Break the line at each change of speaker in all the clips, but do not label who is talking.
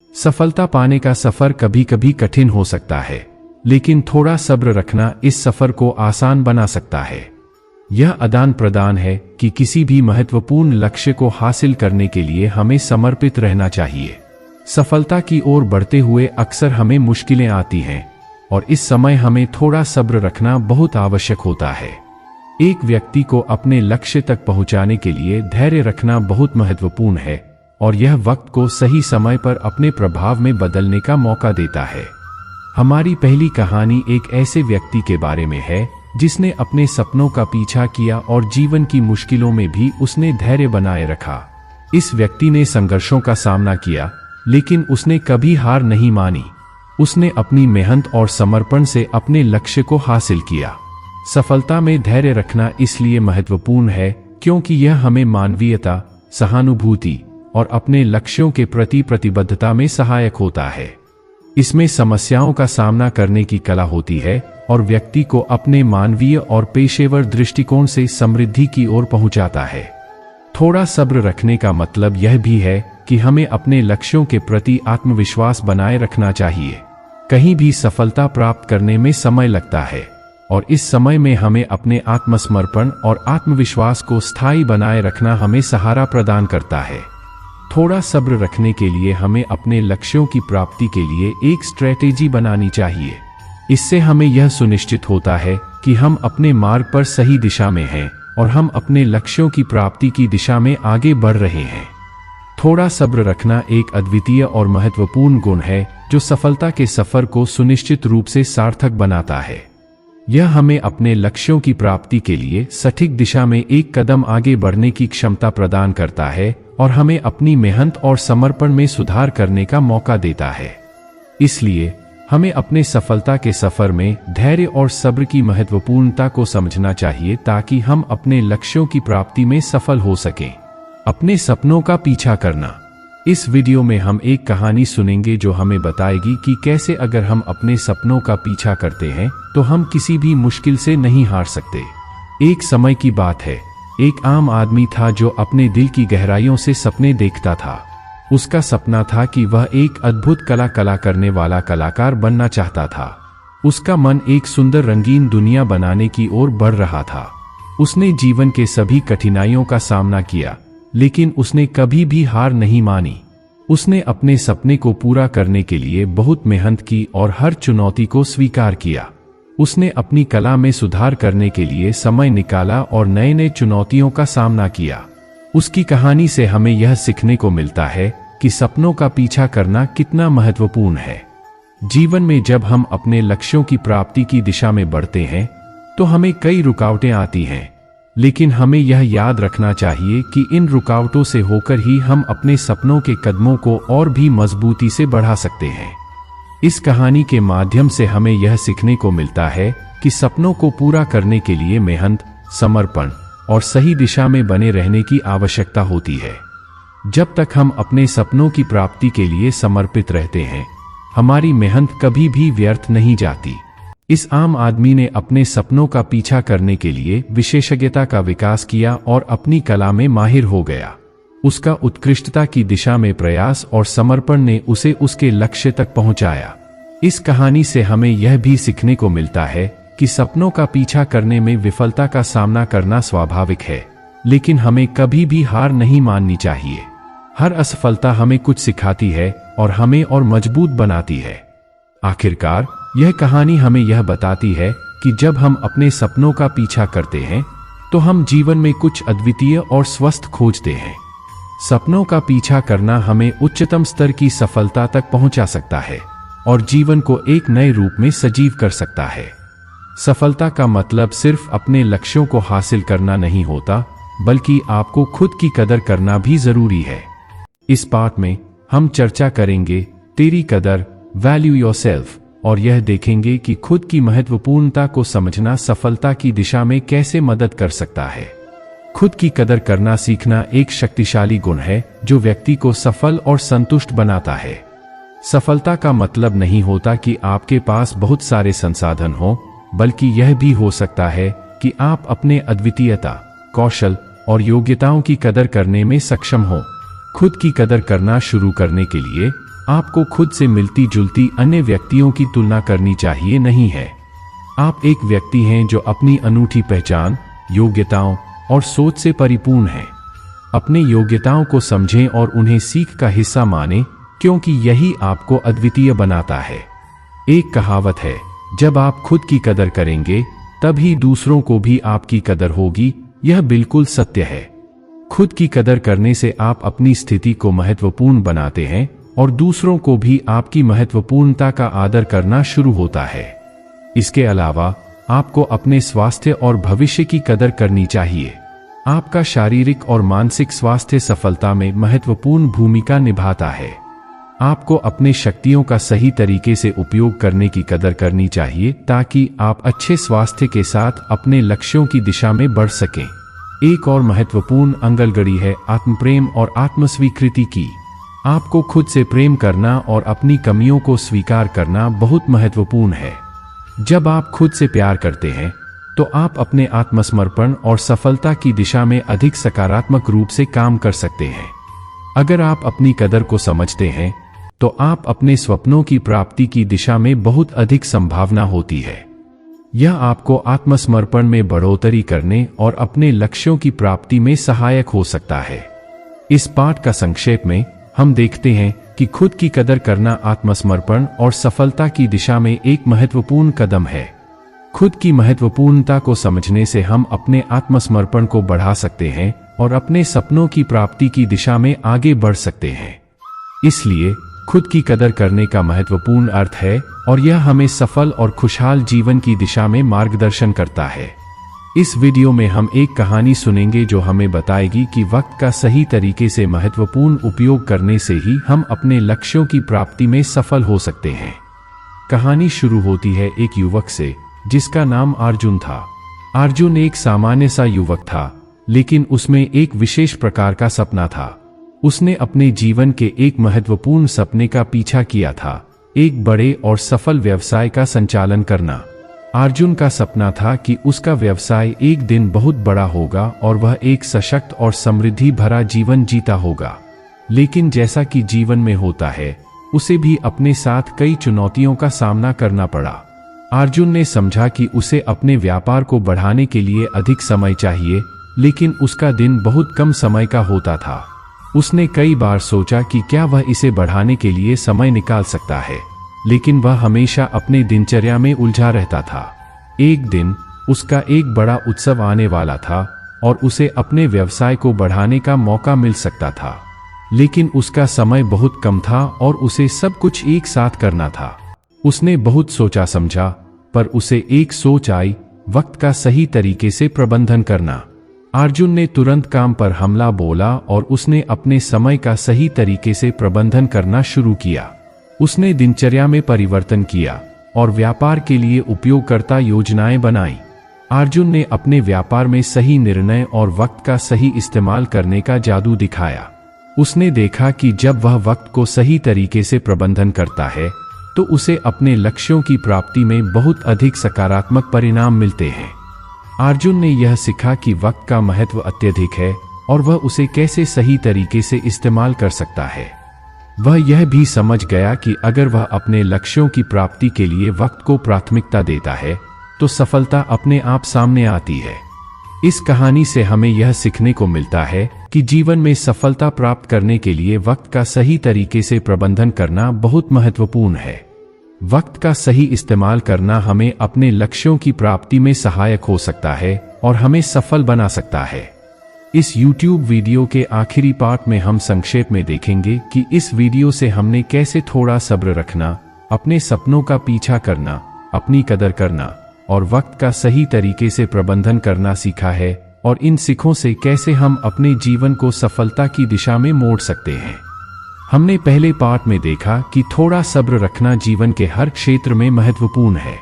सफलता पाने का सफर कभी कभी कठिन हो सकता है, लेकिन थोड़ा सब्र रखना इस सफर को आसान बना सकता है। यह आदान प्रदान है कि किसी भी महत्वपूर्ण लक्ष्य को हासिल करने के लिए हमें समर्पित रहना चाहिए। सफलता की ओर बढ़ते हुए अक्सर हमें मुश्किलें आती हैं और इस समय हमें थोड़ा सब्र रखना बहुत आवश्यक होता है। एक व्यक्ति को अपने लक्ष्य तक पहुंचाने के लिए धैर्य रखना बहुत महत्वपूर्ण है और यह वक्त को सही समय पर अपने प्रभाव में बदलने का मौका देता है। हमारी पहली कहानी एक ऐसे व्यक्ति के बारे में है जिसने अपने सपनों का पीछा किया और जीवन की मुश्किलों में भी उसने धैर्य बनाए रखा। इस व्यक्ति ने संघर्षों का सामना किया, लेकिन उसने कभी हार नहीं मानी। उसने अपनी मेहनत और समर्पण से अपने लक्ष्य को हासिल किया। सफलता में धैर्य रखना इसलिए महत्वपूर्ण है क्योंकि यह हमें मानवीयता, सहानुभूति और अपने लक्ष्यों के प्रति प्रतिबद्धता में सहायक होता है। इसमें समस्याओं का सामना करने की कला होती है और व्यक्ति को अपने मानवीय और पेशेवर दृष्टिकोण से समृद्धि की ओर पहुंचाता है। थोड़ा सब्र रखने का मतलब यह भी है कि हमें अपने लक्ष्यों के प्रति आत्मविश्वास बनाए रखना चाहिए। कहीं भी सफलता प्राप्त करने में समय लगता है और इस समय में हमें अपने आत्मसमर्पण और आत्मविश्वास को स्थायी बनाए रखना हमें सहारा प्रदान करता है। थोड़ा सब्र रखने के लिए हमें अपने लक्ष्यों की प्राप्ति के लिए एक स्ट्रैटेजी बनानी चाहिए। इससे हमें यह सुनिश्चित होता है कि हम अपने मार्ग पर सही दिशा में हैं और हम अपने लक्ष्यों की प्राप्ति की दिशा में आगे बढ़ रहे हैं। थोड़ा सब्र रखना एक अद्वितीय और महत्वपूर्ण गुण है जो सफलता के सफर को सुनिश्चित रूप से सार्थक बनाता है। यह हमें अपने लक्ष्यों की प्राप्ति के लिए सटीक दिशा में एक कदम आगे बढ़ने की क्षमता प्रदान करता है और हमें अपनी मेहनत और समर्पण में सुधार करने का मौका देता है। इसलिए हमें अपने सफलता के सफर में धैर्य और सब्र की महत्वपूर्णता को समझना चाहिए ताकि हम अपने लक्ष्यों की प्राप्ति में सफल हो सकें। अपने सपनों का पीछा करना। इस वीडियो में हम एक कहानी सुनेंगे जो हमें बताएगी कि कैसे अगर हम अपने सपनों का पीछा करते हैं तो हम किसी भी मुश्किल से नहीं हार सकते। एक समय की बात है, एक आम आदमी था जो अपने दिल की गहराइयों से सपने देखता था। उसका सपना था कि वह एक अद्भुत कला करने वाला कलाकार बनना चाहता था। उसका मन एक सुंदर रंगीन दुनिया बनाने की ओर बढ़ रहा था। उसने जीवन के सभी कठिनाइयों का सामना किया, लेकिन उसने कभी भी हार नहीं मानी। उसने अपने सपने को पूरा करने के लिए बहुत मेहनत की और हर चुनौती को स्वीकार किया। उसने अपनी कला में सुधार करने के लिए समय निकाला और नए नए चुनौतियों का सामना किया। उसकी कहानी से हमें यह सीखने को मिलता है कि सपनों का पीछा करना कितना महत्वपूर्ण है। जीवन में जब हम अपने लक्ष्यों की प्राप्ति की दिशा में बढ़ते हैं तो हमें कई रुकावटें आती हैं, लेकिन हमें यह याद रखना चाहिए कि इन रुकावटों से होकर ही हम अपने सपनों के कदमों को और भी मजबूती से बढ़ा सकते हैं। इस कहानी के माध्यम से हमें यह सीखने को मिलता है कि सपनों को पूरा करने के लिए मेहनत, समर्पण और सही दिशा में बने रहने की आवश्यकता होती है। जब तक हम अपने सपनों की प्राप्ति के लिए समर्पित रहते हैं, हमारी मेहनत कभी भी व्यर्थ नहीं जाती। इस आम आदमी ने अपने सपनों का पीछा करने के लिए विशेषज्ञता का विकास किया और अपनी कला में माहिर हो गया। उसका उत्कृष्टता की दिशा में प्रयास और समर्पण ने उसे उसके लक्ष्य तक पहुंचाया। इस कहानी से हमें यह भी सीखने को मिलता है कि सपनों का पीछा करने में विफलता का सामना करना स्वाभाविक है, लेकिन हमें कभी भी हार नहीं माननी चाहिए। हर असफलता हमें कुछ सिखाती है और हमें और मजबूत बनाती है। आखिरकार यह कहानी हमें यह बताती है कि जब हम अपने सपनों का पीछा करते हैं तो हम जीवन में कुछ अद्वितीय और स्वस्थ खोजते हैं। सपनों का पीछा करना हमें उच्चतम स्तर की सफलता तक पहुंचा सकता है और जीवन को एक नए रूप में सजीव कर सकता है। सफलता का मतलब सिर्फ अपने लक्ष्यों को हासिल करना नहीं होता, बल्कि आपको खुद की कदर करना भी जरूरी है। इस पाठ में हम चर्चा करेंगे तेरी कदर, वैल्यू योरसेल्फ, और यह देखेंगे कि खुद की महत्वपूर्णता को समझना सफलता की दिशा में कैसे मदद कर सकता है। खुद की कदर करना सीखना एक शक्तिशाली गुण है जो व्यक्ति को सफल और संतुष्ट बनाता है। सफलता का मतलब नहीं होता कि आपके पास बहुत सारे संसाधन हो, बल्कि यह भी हो सकता है कि आप अपने अद्वितीयता, कौशल और योग्यताओं की कदर करने में सक्षम हो। खुद की कदर करना शुरू करने के लिए आपको खुद से मिलती जुलती अन्य व्यक्तियों की तुलना करनी चाहिए नहीं है। आप एक व्यक्ति हैं जो अपनी अनूठी पहचान, योग्यताओं और सोच से परिपूर्ण हैं। अपने योग्यताओं को समझें और उन्हें सीख का हिस्सा मानें, क्योंकि यही आपको अद्वितीय बनाता है। एक कहावत है, जब आप खुद की कदर करेंगे तभी दूसरों को भी आपकी कदर होगी। यह बिल्कुल सत्य है। खुद की कदर करने से आप अपनी स्थिति को महत्वपूर्ण बनाते हैं और दूसरों को भी आपकी महत्वपूर्णता का आदर करना शुरू होता है। इसके अलावा आपको अपने स्वास्थ्य और भविष्य की कदर करनी चाहिए। आपका शारीरिक और मानसिक स्वास्थ्य सफलता में महत्वपूर्ण भूमिका निभाता है। आपको अपने शक्तियों का सही तरीके से उपयोग करने की कदर करनी चाहिए ताकि आप अच्छे स्वास्थ्य के साथ अपने लक्ष्यों की दिशा में बढ़ सकें। एक और महत्वपूर्ण अंगलगड़ी है आत्मप्रेम और आत्मस्वीकृति की। आपको खुद से प्रेम करना और अपनी कमियों को स्वीकार करना बहुत महत्वपूर्ण है। जब आप खुद से प्यार करते हैं तो आप अपने आत्मसमर्पण और सफलता की दिशा में अधिक सकारात्मक रूप से काम कर सकते हैं। अगर आप अपनी कदर को समझते हैं तो आप अपने सपनों की प्राप्ति की दिशा में बहुत अधिक संभावना होती है। यह आपको आत्मसमर्पण में बढ़ोतरी करने और अपने लक्ष्यों की प्राप्ति में सहायक हो सकता है। इस पाठ का संक्षेप में हम देखते हैं कि खुद की कदर करना आत्मसमर्पण और सफलता की दिशा में एक महत्वपूर्ण कदम है। खुद की महत्वपूर्णता को समझने से हम अपने आत्मसमर्पण को बढ़ा सकते हैं और अपने सपनों की प्राप्ति की दिशा में आगे बढ़ सकते हैं। इसलिए खुद की कदर करने का महत्वपूर्ण अर्थ है और यह हमें सफल और खुशहाल जीवन की दिशा में मार्गदर्शन करता है। इस वीडियो में हम एक कहानी सुनेंगे जो हमें बताएगी कि वक्त का सही तरीके से महत्वपूर्ण उपयोग करने से ही हम अपने लक्ष्यों की प्राप्ति में सफल हो सकते हैं। कहानी शुरू होती है एक युवक से जिसका नाम अर्जुन था। अर्जुन एक सामान्य सा युवक था, लेकिन उसमें एक विशेष प्रकार का सपना था। उसने अपने जीवन के एक महत्वपूर्ण सपने का पीछा किया था, एक बड़े और सफल व्यवसाय का संचालन करना। अर्जुन का सपना था कि उसका व्यवसाय एक दिन बहुत बड़ा होगा और वह एक सशक्त और समृद्धि भरा जीवन जीता होगा। लेकिन जैसा कि जीवन में होता है, उसे भी अपने साथ कई चुनौतियों का सामना करना पड़ा। अर्जुन ने समझा कि उसे अपने व्यापार को बढ़ाने के लिए अधिक समय चाहिए, लेकिन उसका दिन बहुत कम समय का होता था। उसने कई बार सोचा कि क्या वह इसे बढ़ाने के लिए समय निकाल सकता है, लेकिन वह हमेशा अपने दिनचर्या में उलझा रहता था। एक दिन उसका एक बड़ा उत्सव आने वाला था और उसे अपने व्यवसाय को बढ़ाने का मौका मिल सकता था, लेकिन उसका समय बहुत कम था और उसे सब कुछ एक साथ करना था। उसने बहुत सोचा समझा, पर उसे एक सोच आई, वक्त का सही तरीके से प्रबंधन करना। अर्जुन ने तुरंत काम पर हमला बोला और उसने अपने समय का सही तरीके से प्रबंधन करना शुरू किया। उसने दिनचर्या में परिवर्तन किया और व्यापार के लिए उपयोगकर्ता योजनाएं बनाई। अर्जुन ने अपने व्यापार में सही निर्णय और वक्त का सही इस्तेमाल करने का जादू दिखाया। उसने देखा कि जब वह वक्त को सही तरीके से प्रबंधन करता है तो उसे अपने लक्ष्यों की प्राप्ति में बहुत अधिक सकारात्मक परिणाम मिलते हैं। अर्जुन ने यह सीखा कि वक्त का महत्व अत्यधिक है और वह उसे कैसे सही तरीके से इस्तेमाल कर सकता है। वह यह भी समझ गया कि अगर वह अपने लक्ष्यों की प्राप्ति के लिए वक्त को प्राथमिकता देता है तो सफलता अपने आप सामने आती है। इस कहानी से हमें यह सीखने को मिलता है कि जीवन में सफलता प्राप्त करने के लिए वक्त का सही तरीके से प्रबंधन करना बहुत महत्वपूर्ण है। वक्त का सही इस्तेमाल करना हमें अपने लक्ष्यों की प्राप्ति में सहायक हो सकता है और हमें सफल बना सकता है। इस YouTube वीडियो के आखिरी पार्ट में हम संक्षेप में देखेंगे कि इस वीडियो से हमने कैसे थोड़ा सब्र रखना, अपने सपनों का पीछा करना, अपनी कदर करना और वक्त का सही तरीके से प्रबंधन करना सीखा है और इन सीखों से कैसे हम अपने जीवन को सफलता की दिशा में मोड़ सकते हैं। हमने पहले पार्ट में देखा कि थोड़ा सब्र रखना जीवन के हर क्षेत्र में महत्वपूर्ण है।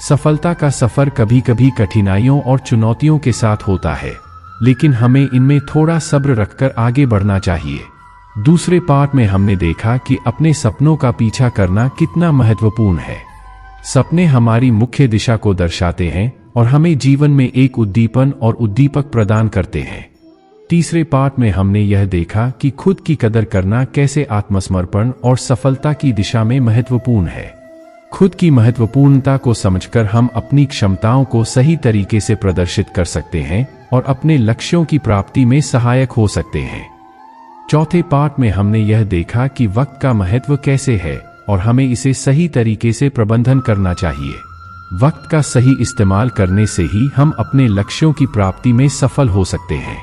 सफलता का सफर कभी कभी कठिनाइयों और चुनौतियों के साथ होता है, लेकिन हमें इनमें थोड़ा सब्र रखकर आगे बढ़ना चाहिए। दूसरे पार्ट में हमने देखा कि अपने सपनों का पीछा करना कितना महत्वपूर्ण है। सपने हमारी मुख्य दिशा को दर्शाते हैं और हमें जीवन में एक उद्दीपन और उद्दीपक प्रदान करते हैं। तीसरे पार्ट में हमने यह देखा कि खुद की कदर करना कैसे आत्मसमर्पण और सफलता की दिशा में महत्वपूर्ण है। खुद की महत्वपूर्णता को समझकर हम अपनी क्षमताओं को सही तरीके से प्रदर्शित कर सकते हैं और अपने लक्ष्यों की प्राप्ति में सहायक हो सकते हैं। चौथे पार्ट में हमने यह देखा कि वक्त का महत्व कैसे है और हमें इसे सही तरीके से प्रबंधन करना चाहिए। वक्त का सही इस्तेमाल करने से ही हम अपने लक्ष्यों की प्राप्ति में सफल हो सकते हैं।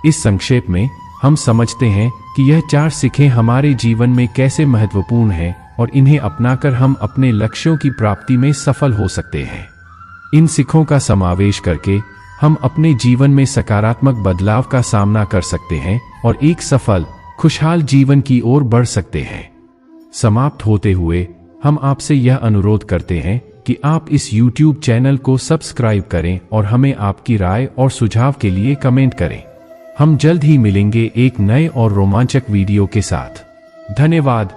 इस संक्षेप में हम समझते हैं कि यह 4 सीखें हमारे जीवन में कैसे महत्वपूर्ण हैं और इन्हें अपनाकर हम अपने लक्ष्यों की प्राप्ति में सफल हो सकते हैं। इन सीखों का समावेश करके हम अपने जीवन में सकारात्मक बदलाव का सामना कर सकते हैं और एक सफल, खुशहाल जीवन की ओर बढ़ सकते हैं। समाप्त होते हुए हम आपसे यह अनुरोध करते हैं कि आप इस YouTube चैनल को सब्सक्राइब करें और हमें आपकी राय और सुझाव के लिए कमेंट करें। हम जल्द ही मिलेंगे एक नए और रोमांचक वीडियो के साथ। धन्यवाद।